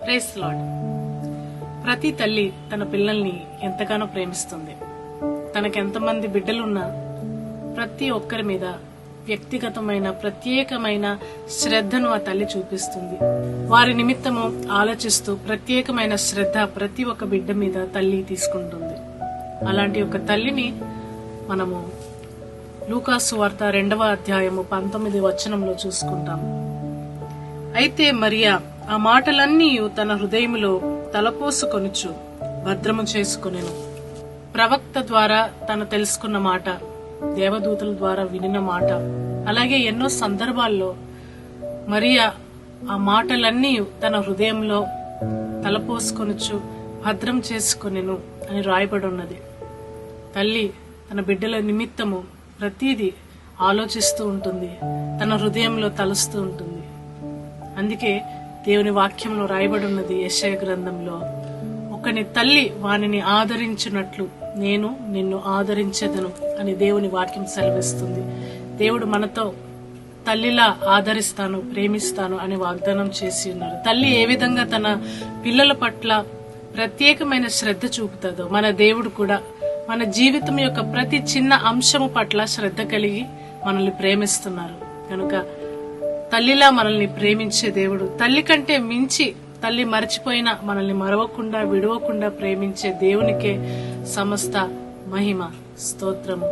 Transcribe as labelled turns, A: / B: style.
A: Praise the lord. ప్రతి తల్లి తన పిల్లల్ని ఎంతగానో ప్రేమిస్తుంది. తనకెంతమంది బిడ్డలున్నా ప్రతి ఒక్కరి మీద వ్యక్తిగతమైన ప్రత్యేకమైన శ్రద్ధను ఆ తల్లి చూపిస్తుంది. వారి నిమిత్తము ఆలోచిస్తూ ప్రత్యేకమైన శ్రద్ధ ప్రతి ఒక్క బిడ్డ మీద తల్లి తీసుకుంటుంది. అలాంటి ఒక తల్లిని మనము లూకాసు వార్త 2వ అధ్యాయము 19వ వచనంలో చూసుకుంటాం. అయితే మరియా ఆ మాటలన్నీ తన హృదయములో తలపోసుకొనుచు భద్రము చేసుకొనెను. ప్రవక్త ద్వారా తను తెలుసుకున్న మాట, దేవదూతల ద్వారా వినిన మాట, అలాగే ఎన్నో సందర్భాల్లో మరియా ఆ మాటలన్నీ తన హృదయంలో తలపోసుకొనుచు భద్రం చేసుకొనెను అని రాయబడి ఉన్నది. తల్లి తన బిడ్డల నిమిత్తము ప్రతిదీ ఆలోచిస్తూ ఉంటుంది, తన హృదయంలో తలుస్తూ ఉంటుంది. అందుకే దేవుని వాక్యంలో రాయబడి ఉన్నది యెషయా గ్రంథంలో, ఒకని తల్లి వానిని ఆదరించినట్లు నేను నిన్ను ఆదరించెదను అని దేవుని వాక్యం సెలవిస్తుంది. దేవుడు మనతో తల్లిలా ఆదరిస్తాను, ప్రేమిస్తాను అని వాగ్దానం చేసి ఉన్నారు. తల్లి ఏ విధంగా తన పిల్లల పట్ల ప్రత్యేకమైన శ్రద్ధ చూపుతుందో మన దేవుడు కూడా మన జీవితం యొక్క ప్రతి చిన్న అంశము పట్ల శ్రద్ధ కలిగి మనల్ని ప్రేమిస్తున్నారు. కనుక తల్లిలా మనల్ని ప్రేమించే దేవుడు, తల్లి కంటే మించి తల్లి మరచిపోయినా మనల్ని మరవకుండా విడవకుండా ప్రేమించే దేవునికే సమస్త మహిమ స్తోత్రము.